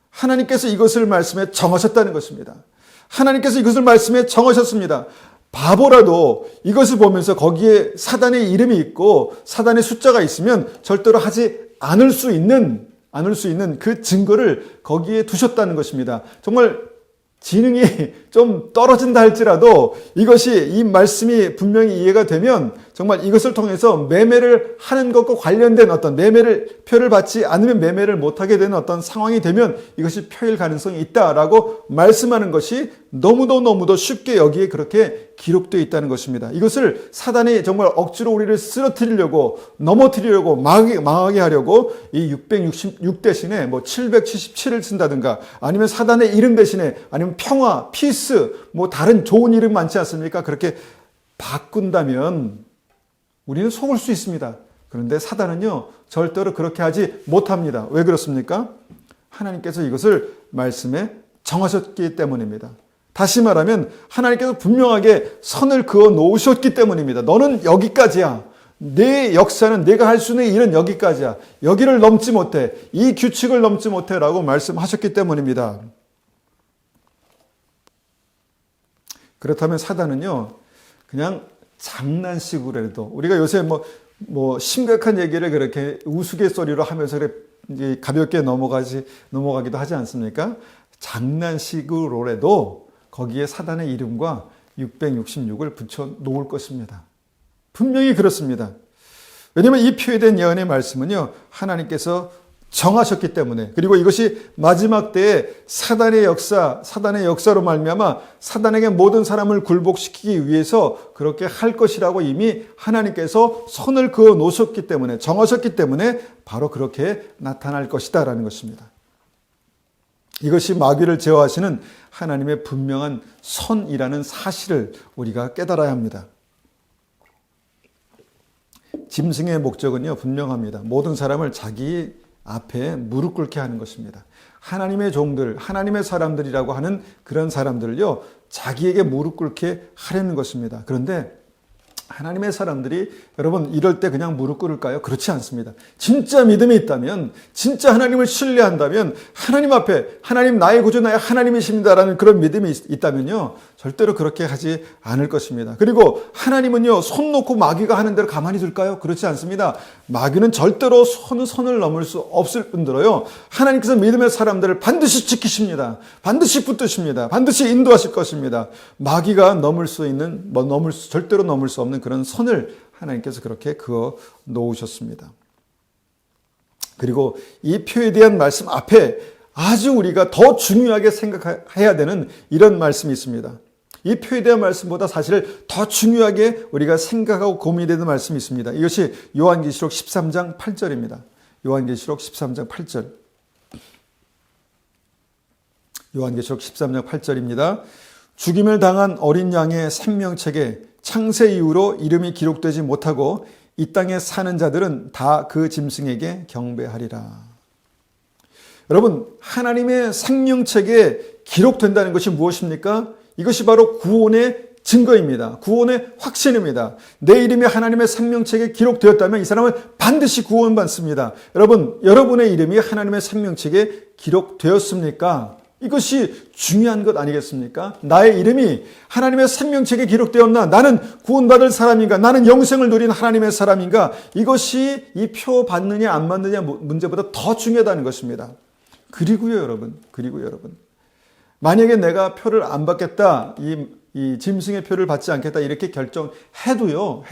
하나님께서 이것을 말씀에 정하셨다는 것입니다. 하나님께서 이것을 말씀에 정하셨습니다. 바보라도 이것을 보면서 거기에 사단의 이름이 있고 사단의 숫자가 있으면 절대로 하지 않을 수 있는 그 증거를 거기에 두셨다는 것입니다. 정말 지능이 좀 떨어진다 할지라도 이것이, 이 말씀이 분명히 이해가 되면 정말 이것을 통해서 매매를 하는 것과 관련된 어떤 표를 받지 않으면 매매를 못하게 되는 어떤 상황이 되면 이것이 표일 가능성이 있다라고 말씀하는 것이 너무도 쉽게 여기에 그렇게 기록되어 있다는 것입니다. 이것을 사단이 정말 억지로 우리를 쓰러뜨리려고, 넘어뜨리려고, 망하게 하려고 이 666 대신에 777을 쓴다든가 아니면 사단의 이름 대신에 아니면 평화, 피스, 다른 좋은 이름 많지 않습니까? 그렇게 바꾼다면 우리는 속을 수 있습니다. 그런데 사단은요, 절대로 그렇게 하지 못합니다. 왜 그렇습니까? 하나님께서 이것을 말씀에 정하셨기 때문입니다. 다시 말하면 하나님께서 분명하게 선을 그어 놓으셨기 때문입니다. 너는 여기까지야. 내 역사는 내가 할 수 있는 일은 여기까지야. 여기를 넘지 못해. 이 규칙을 넘지 못해 라고 말씀하셨기 때문입니다. 그렇다면 사단은요, 그냥 장난식으로라도, 우리가 요새 심각한 얘기를 그렇게 우스갯소리로 하면서 이제 가볍게 넘어가기도 하지 않습니까? 장난식으로라도 거기에 사단의 이름과 666을 붙여 놓을 것입니다. 분명히 그렇습니다. 왜냐하면 이 표에 대한 예언의 말씀은요, 하나님께서 정하셨기 때문에, 그리고 이것이 마지막 때에 사단의 역사로 말미암아 사단에게 모든 사람을 굴복시키기 위해서 그렇게 할 것이라고 이미 하나님께서 선을 그어 놓으셨기 때문에, 정하셨기 때문에 바로 그렇게 나타날 것이다라는 것입니다. 이것이 마귀를 제어하시는 하나님의 분명한 선이라는 사실을 우리가 깨달아야 합니다. 짐승의 목적은요, 분명합니다. 모든 사람을 자기 앞에 무릎 꿇게 하는 것입니다. 하나님의 종들, 하나님의 사람들이라고 하는 그런 사람들을요, 자기에게 무릎 꿇게 하려는 것입니다. 그런데 하나님의 사람들이 여러분 이럴 때 그냥 무릎 꿇을까요? 그렇지 않습니다. 진짜 믿음이 있다면, 진짜 하나님을 신뢰한다면, 하나님 앞에 하나님 나의 구주 나의 하나님이십니다라는 그런 믿음이 있다면요, 절대로 그렇게 하지 않을 것입니다. 그리고 하나님은요, 손 놓고 마귀가 하는 대로 가만히 둘까요? 그렇지 않습니다. 마귀는 절대로 선을 넘을 수 없을 뿐더러요, 하나님께서 믿음의 사람들을 반드시 지키십니다. 반드시 붙드십니다. 반드시 인도하실 것입니다. 마귀가 절대로 넘을 수 없는 그런 선을 하나님께서 그렇게 그어 놓으셨습니다. 그리고 이 표에 대한 말씀 앞에 아주 우리가 더 중요하게 생각해야 되는 이런 말씀이 있습니다. 이 표에 대한 말씀보다 사실 더 중요하게 우리가 생각하고 고민되는 말씀이 있습니다. 이것이 요한계시록 13장 8절입니다. 요한계시록 13장 8절. 요한계시록 13장 8절입니다. 죽임을 당한 어린 양의 생명책에 창세 이후로 이름이 기록되지 못하고 이 땅에 사는 자들은 다 그 짐승에게 경배하리라. 여러분, 하나님의 생명책에 기록된다는 것이 무엇입니까? 이것이 바로 구원의 증거입니다. 구원의 확신입니다. 내 이름이 하나님의 생명책에 기록되었다면 이 사람은 반드시 구원받습니다. 여러분, 여러분의 이름이 하나님의 생명책에 기록되었습니까? 이것이 중요한 것 아니겠습니까? 나의 이름이 하나님의 생명책에 기록되었나? 나는 구원받을 사람인가? 나는 영생을 누린 하나님의 사람인가? 이것이 이 표 받느냐 안 받느냐 문제보다 더 중요하다는 것입니다. 그리고요, 여러분. 만약에 내가 표를 안 받겠다, 이 짐승의 표를 받지 않겠다 이렇게 결정해도요,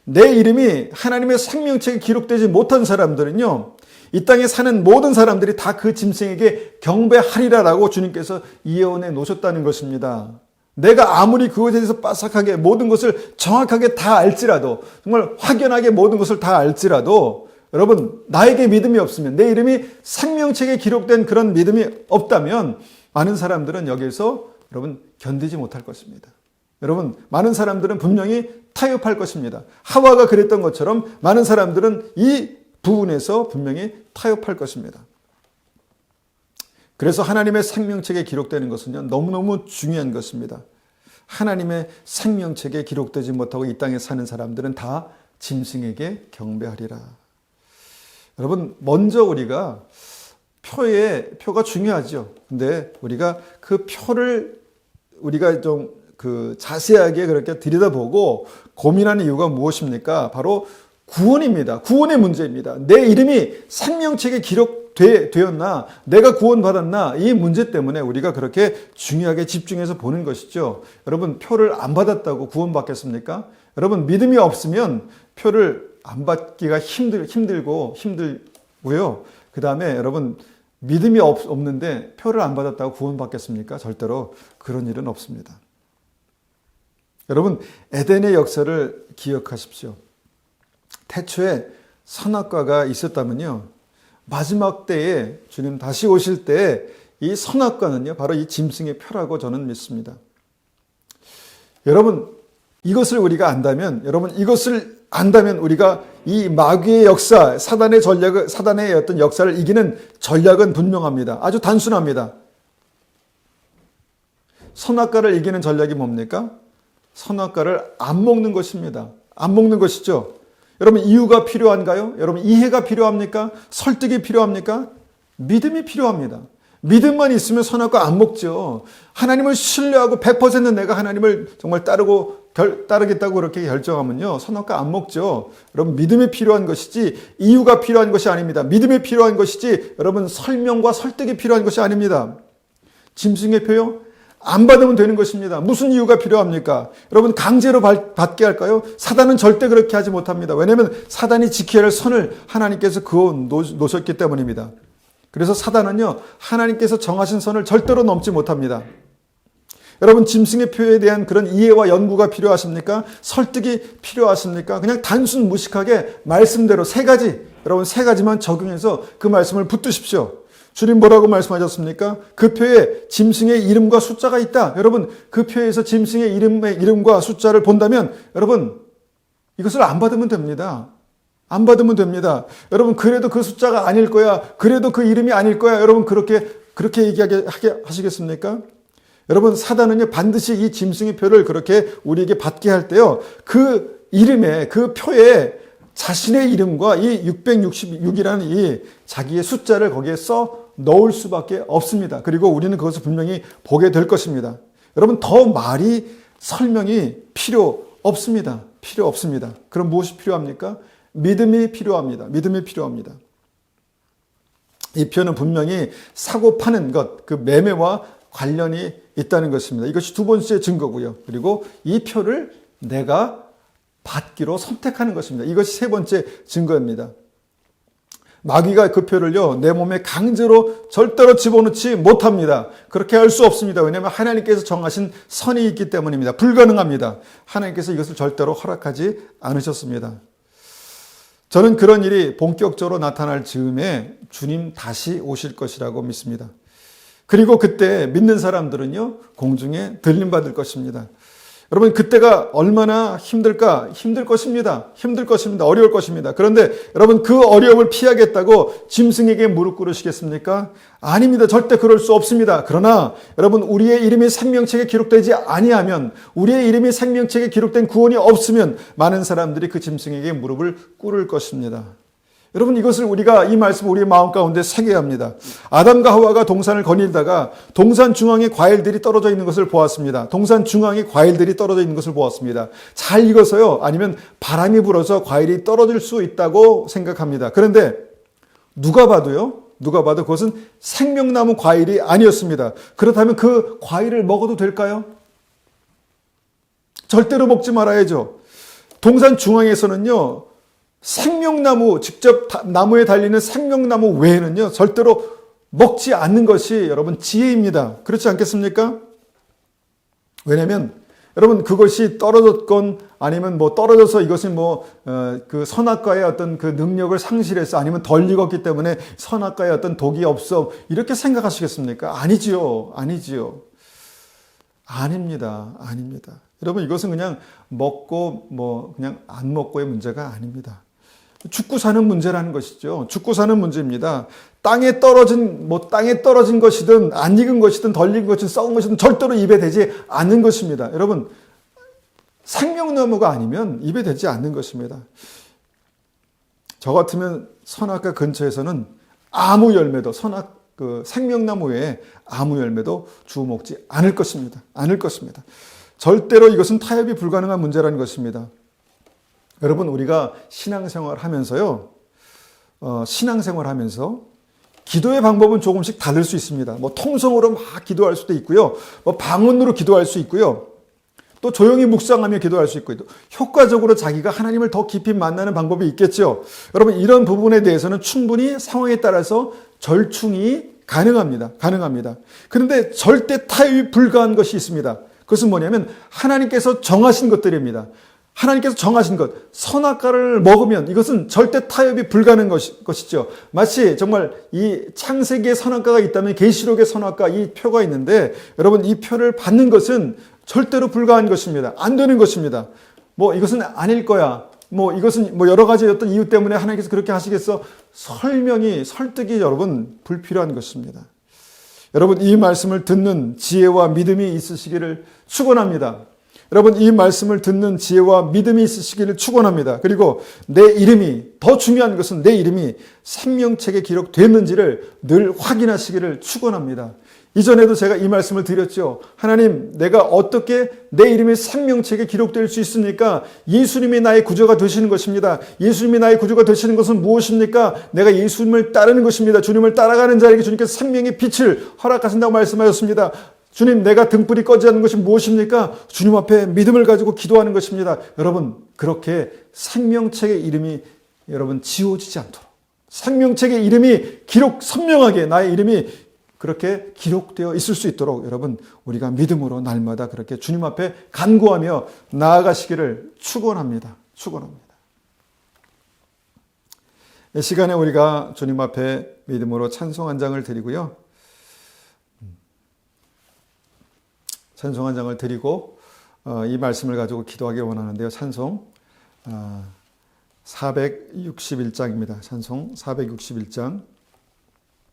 내 이름이 하나님의 생명책에 기록되지 못한 사람들은요, 이 땅에 사는 모든 사람들이 다 그 짐승에게 경배하리라라고 주님께서 예언해 놓으셨다는 것입니다. 내가 아무리 그것에 대해서 빠삭하게 모든 것을 정확하게 다 알지라도, 정말 확연하게 모든 것을 다 알지라도, 여러분, 나에게 믿음이 없으면, 내 이름이 생명책에 기록된 그런 믿음이 없다면 많은 사람들은 여기에서 여러분 견디지 못할 것입니다. 여러분, 많은 사람들은 분명히 타협할 것입니다. 하와가 그랬던 것처럼 많은 사람들은 이 부분에서 분명히 타협할 것입니다. 그래서 하나님의 생명책에 기록되는 것은요, 너무너무 중요한 것입니다. 하나님의 생명책에 기록되지 못하고 이 땅에 사는 사람들은 다 짐승에게 경배하리라. 여러분, 먼저 우리가 표가 중요하죠. 근데 우리가 그 표를 우리가 좀 자세하게 그렇게 들여다보고 고민하는 이유가 무엇입니까? 바로 구원입니다. 구원의 문제입니다. 내 이름이 생명책에 기록되었나? 내가 구원받았나? 이 문제 때문에 우리가 그렇게 중요하게 집중해서 보는 것이죠. 여러분, 표를 안 받았다고 구원받겠습니까? 여러분, 믿음이 없으면 표를 안 받기가 힘들고요. 그 다음에 여러분, 믿음이 없는데 표를 안 받았다고 구원받겠습니까? 절대로 그런 일은 없습니다. 여러분, 에덴의 역사를 기억하십시오. 태초에 선악과가 있었다면요, 마지막 때에 주님 다시 오실 때 이 선악과는요, 바로 이 짐승의 표라고 저는 믿습니다. 여러분, 이것을 우리가 안다면, 우리가 이 마귀의 역사, 사단의 어떤 역사를 이기는 전략은 분명합니다. 아주 단순합니다. 선악과를 이기는 전략이 뭡니까? 선악과를 안 먹는 것입니다. 안 먹는 것이죠. 여러분, 이유가 필요한가요? 여러분, 이해가 필요합니까? 설득이 필요합니까? 믿음이 필요합니다. 믿음만 있으면 선악과 안 먹죠. 하나님을 신뢰하고 100% 내가 하나님을 정말 따르겠다고 그렇게 결정하면요, 선악과 안 먹죠. 여러분, 믿음이 필요한 것이지 이유가 필요한 것이 아닙니다. 믿음이 필요한 것이지 여러분, 설명과 설득이 필요한 것이 아닙니다. 짐승의 표요? 안 받으면 되는 것입니다. 무슨 이유가 필요합니까? 여러분, 강제로 받게 할까요? 사단은 절대 그렇게 하지 못합니다. 왜냐하면 사단이 지켜야 할 선을 하나님께서 그어 놓으셨기 때문입니다. 그래서 사단은요, 하나님께서 정하신 선을 절대로 넘지 못합니다. 여러분, 짐승의 표에 대한 그런 이해와 연구가 필요하십니까? 설득이 필요하십니까? 그냥 단순 무식하게 말씀대로 세 가지만 적용해서 그 말씀을 붙드십시오. 주님 뭐라고 말씀하셨습니까? 그 표에 짐승의 이름과 숫자가 있다. 여러분, 그 표에서 짐승의 이름과 숫자를 본다면 여러분, 이것을 안 받으면 됩니다. 안 받으면 됩니다. 여러분, 그래도 그 숫자가 아닐 거야. 그래도 그 이름이 아닐 거야. 여러분, 그렇게 얘기하게 하시겠습니까? 여러분, 사단은요, 반드시 이 짐승의 표를 그렇게 우리에게 받게 할 때요, 그 이름에, 그 표에 자신의 이름과 이 666이라는 이 자기의 숫자를 거기에 써 넣을 수밖에 없습니다. 그리고 우리는 그것을 분명히 보게 될 것입니다. 여러분, 더 설명이 필요 없습니다. 그럼 무엇이 필요합니까? 믿음이 필요합니다. 이 표는 분명히 사고 파는 것, 그 매매와 관련이 있다는 것입니다. 이것이 두 번째 증거고요. 그리고 이 표를 내가 받기로 선택하는 것입니다. 이것이 세 번째 증거입니다. 마귀가 그 표를요, 내 몸에 강제로 절대로 집어넣지 못합니다. 그렇게 할 수 없습니다. 왜냐하면 하나님께서 정하신 선이 있기 때문입니다. 불가능합니다. 하나님께서 이것을 절대로 허락하지 않으셨습니다. 저는 그런 일이 본격적으로 나타날 즈음에 주님 다시 오실 것이라고 믿습니다. 그리고 그때 믿는 사람들은요, 공중에 들림받을 것입니다. 여러분 그때가 얼마나 힘들까? 힘들 것입니다. 힘들 것입니다. 어려울 것입니다. 그런데 여러분 그 어려움을 피하겠다고 짐승에게 무릎 꿇으시겠습니까? 아닙니다. 절대 그럴 수 없습니다. 그러나 여러분 우리의 이름이 생명책에 기록되지 아니하면, 우리의 이름이 생명책에 기록된 구원이 없으면 많은 사람들이 그 짐승에게 무릎을 꿇을 것입니다. 여러분 이것을 우리가 이 말씀을 우리의 마음 가운데 새겨야 합니다. 아담과 하와가 동산을 거닐다가 동산 중앙에 과일들이 떨어져 있는 것을 보았습니다. 동산 중앙에 과일들이 떨어져 있는 것을 보았습니다. 잘 익어서요, 아니면 바람이 불어서 과일이 떨어질 수 있다고 생각합니다. 그런데 누가 봐도 그것은 생명나무 과일이 아니었습니다. 그렇다면 그 과일을 먹어도 될까요? 절대로 먹지 말아야죠. 동산 중앙에서는요, 생명나무, 직접 나무에 달리는 생명나무 외에는요, 절대로 먹지 않는 것이 여러분 지혜입니다. 그렇지 않겠습니까? 왜냐하면 여러분 그것이 떨어졌건 아니면 떨어져서 이것이 그 선악과의 어떤 그 능력을 상실해서 아니면 덜 익었기 때문에 선악과의 어떤 독이 없어 이렇게 생각하시겠습니까? 아니지요. 아닙니다. 여러분 이것은 그냥 먹고 그냥 안 먹고의 문제가 아닙니다. 죽고 사는 문제라는 것이죠. 죽고 사는 문제입니다. 땅에 떨어진 것이든 안 익은 것이든 덜 익은 것이든 썩은 것이든 절대로 입에 대지 않는 것입니다. 여러분 생명나무가 아니면 입에 대지 않는 것입니다. 저 같으면 선악과 근처에서는 아무 열매도 생명나무 외에 아무 열매도 주워 먹지 않을 것입니다. 절대로 이것은 타협이 불가능한 문제라는 것입니다. 여러분 우리가 신앙생활 하면서요, 기도의 방법은 조금씩 다를 수 있습니다. 통성으로 막 기도할 수도 있고요, 방언으로 기도할 수 있고요, 또 조용히 묵상하며 기도할 수 있고요, 효과적으로 자기가 하나님을 더 깊이 만나는 방법이 있겠죠. 여러분 이런 부분에 대해서는 충분히 상황에 따라서 절충이 가능합니다. 그런데 절대 타협이 불가한 것이 있습니다. 그것은 뭐냐면 하나님께서 정하신 것들입니다. 하나님께서 정하신 것, 선악과를 먹으면 이것은 절대 타협이 불가능한 것이죠. 마치 정말 이 창세기의 선악과가 있다면 계시록의 선악과 이 표가 있는데, 여러분 이 표를 받는 것은 절대로 불가한 것입니다. 안 되는 것입니다. 이것은 아닐 거야. 이것은 여러 가지 어떤 이유 때문에 하나님께서 그렇게 하시겠어. 설득이 여러분 불필요한 것입니다. 여러분 이 말씀을 듣는 지혜와 믿음이 있으시기를 축원합니다. 여러분 이 말씀을 듣는 지혜와 믿음이 있으시기를 축원합니다. 그리고 더 중요한 것은 내 이름이 생명책에 기록됐는지를 늘 확인하시기를 축원합니다. 이전에도 제가 이 말씀을 드렸죠. 하나님, 내가 어떻게 내 이름이 생명책에 기록될 수 있습니까? 예수님이 나의 구주가 되시는 것입니다. 예수님이 나의 구주가 되시는 것은 무엇입니까? 내가 예수님을 따르는 것입니다. 주님을 따라가는 자에게 주님께서 생명의 빛을 허락하신다고 말씀하셨습니다. 주님, 내가 등불이 꺼지지 않는 것이 무엇입니까? 주님 앞에 믿음을 가지고 기도하는 것입니다. 여러분, 그렇게 생명책의 이름이 여러분 지워지지 않도록, 생명책의 이름이 선명하게 나의 이름이 그렇게 기록되어 있을 수 있도록 여러분 우리가 믿음으로 날마다 그렇게 주님 앞에 간구하며 나아가시기를 축원합니다. 이 시간에 우리가 주님 앞에 믿음으로 찬송 한 장을 드리고요. 찬송 한 장을 드리고 이 말씀을 가지고 기도하기 원하는데요. 찬송 461장입니다. 찬송 461장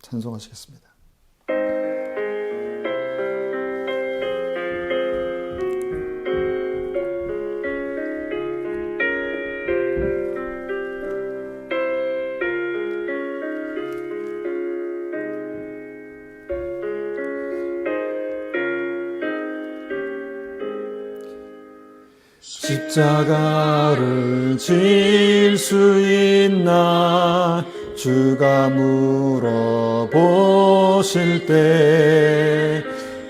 찬송하시겠습니다. 십자가를 질 수 있나 주가 물어보실 때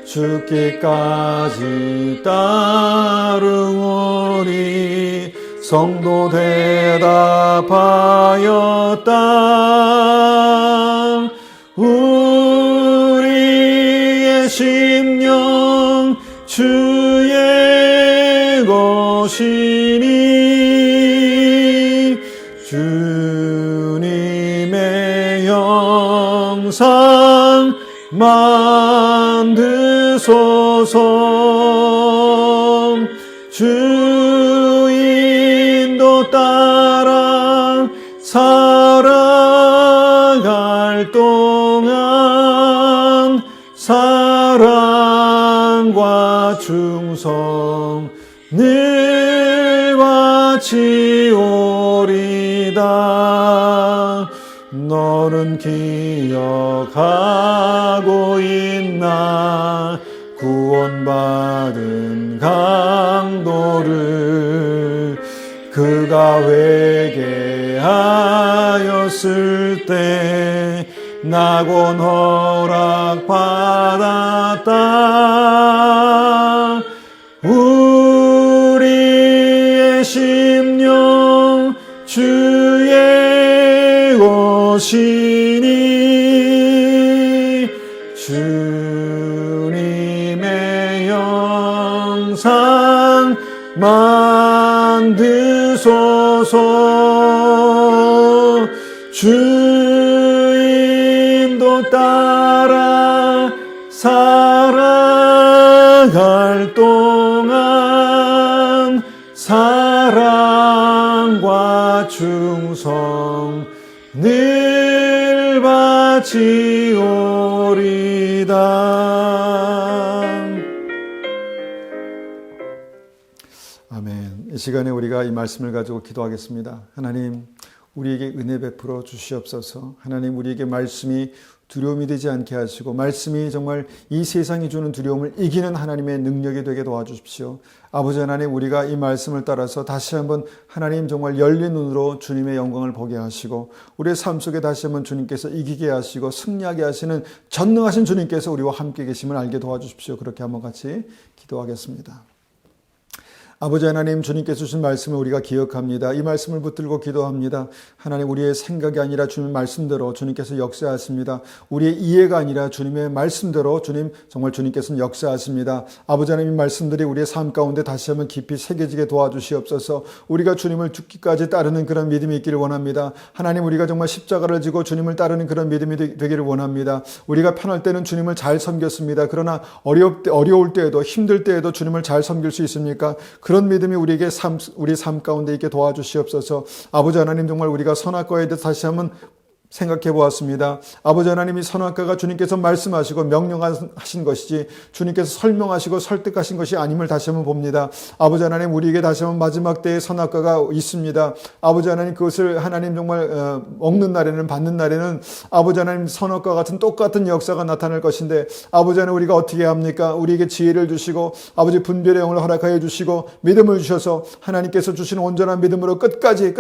죽기까지 따르오니 성도 대답하였다. 우리의 심령 주의 것이니 주님의 형상 만드소서. 주 인도 따라 살아갈 동안 사랑과 충성 늘 바치오리다. 너는 기억하고 있나 구원받은 강도를 그가 회개하였을 때 낙원 허락받았다. 우리의 심령 주의 것이니 주님의 영상 만드소서. 주 인도 따라 살아갈 동안 사랑과 충성 늘 바치오리다. 아멘. 이 시간에 우리가 이 말씀을 가지고 기도하겠습니다. 하나님, 우리에게 은혜 베풀어 주시옵소서. 하나님, 우리에게 말씀이 두려움이 되지 않게 하시고 말씀이 정말 이 세상이 주는 두려움을 이기는 하나님의 능력이 되게 도와주십시오. 아버지 하나님, 우리가 이 말씀을 따라서 다시 한번 하나님 정말 열린 눈으로 주님의 영광을 보게 하시고 우리의 삶 속에 다시 한번 주님께서 이기게 하시고 승리하게 하시는 전능하신 주님께서 우리와 함께 계심을 알게 도와주십시오. 그렇게 한번 같이 기도하겠습니다. 아버지 하나님, 주님께서 주신 말씀을 우리가 기억합니다. 이 말씀을 붙들고 기도합니다. 하나님, 우리의 생각이 아니라 주님의 말씀대로 주님께서 역사하십니다. 우리의 이해가 아니라 주님의 말씀대로 정말 주님께서는 역사하십니다. 아버지 하나님, 이 말씀들이 우리의 삶 가운데 다시 한번 깊이 새겨지게 도와주시옵소서. 우리가 주님을 죽기까지 따르는 그런 믿음이 있기를 원합니다. 하나님, 우리가 정말 십자가를 지고 주님을 따르는 그런 믿음이 되기를 원합니다. 우리가 편할 때는 주님을 잘 섬겼습니다. 그러나 어려울 때에도 힘들 때에도 주님을 잘 섬길 수 있습니까? 그런 믿음이 우리 삶 가운데 있게 도와주시옵소서. 아버지 하나님, 정말 우리가 선악과에 대해서 다시 한번 생각해 보았습니다. 아버지 하나님, 이 선악과가 주님께서 말씀하시고 명령하신 것이지 주님께서 설명하시고 설득하신 것이 아님을 다시 한번 봅니다. 아버지 하나님, 우리에게 다시 한번 마지막 때에 선악과가 있습니다. 아버지 하나님, 그것을 하나님 정말 먹는 날에는, 받는 날에는 아버지 하나님 선악과 같은 똑같은 역사가 나타날 것인데 아버지 하나님, 우리가 어떻게 합니까? 우리에게 지혜를 주시고 아버지 분별의 영을 허락하여 주시고 믿음을 주셔서 하나님께서 주시는 온전한 믿음으로 끝까지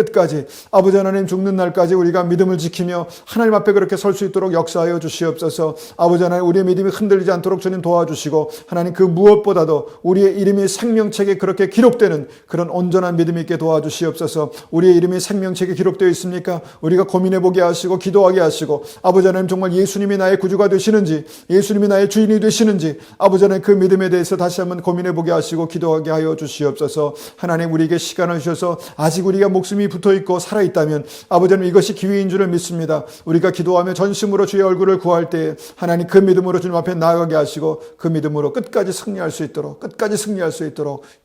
아버지 하나님 죽는 날까지 우리가 믿음을 지키며 하나님 앞에 그렇게 설 수 있도록 역사하여 주시옵소서. 아버지 하나님, 우리의 믿음이 흔들리지 않도록 주님 도와주시고 하나님, 그 무엇보다도 우리의 이름이 생명책에 그렇게 기록되는 그런 온전한 믿음이 있게 도와주시옵소서. 우리의 이름이 생명책에 기록되어 있습니까? 우리가 고민해보게 하시고 기도하게 하시고 아버지 하나님, 정말 예수님이 나의 구주가 되시는지, 예수님이 나의 주인이 되시는지 아버지 하나님, 그 믿음에 대해서 다시 한번 고민해보게 하시고 기도하게 하여 주시옵소서. 하나님, 우리에게 시간을 주셔서 아직 우리가 목숨이 붙어있고 살아있다면 아버지 하나님, 이것이 기회인 줄을 믿습니다. 우리가 기도하며 전심으로 주의 얼굴을 구할 때 하나님, 그 믿음으로 주님 앞에 나아가게 하시고 그 믿음으로 끝까지 승리할 수 있도록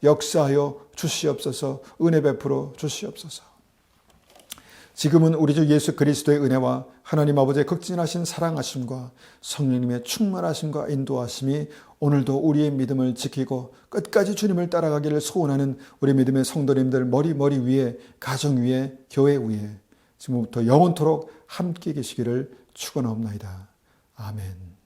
역사하여 주시옵소서. 은혜 베풀어 주시옵소서. 지금은 우리 주 예수 그리스도의 은혜와 하나님 아버지의 극진하신 사랑하심과 성령님의 충만하심과 인도하심이 오늘도 우리의 믿음을 지키고 끝까지 주님을 따라가기를 소원하는 우리 믿음의 성도님들 머리 위에, 가정 위에, 교회 위에 지금부터 영원토록 함께 계시기를 축원하옵나이다. 아멘.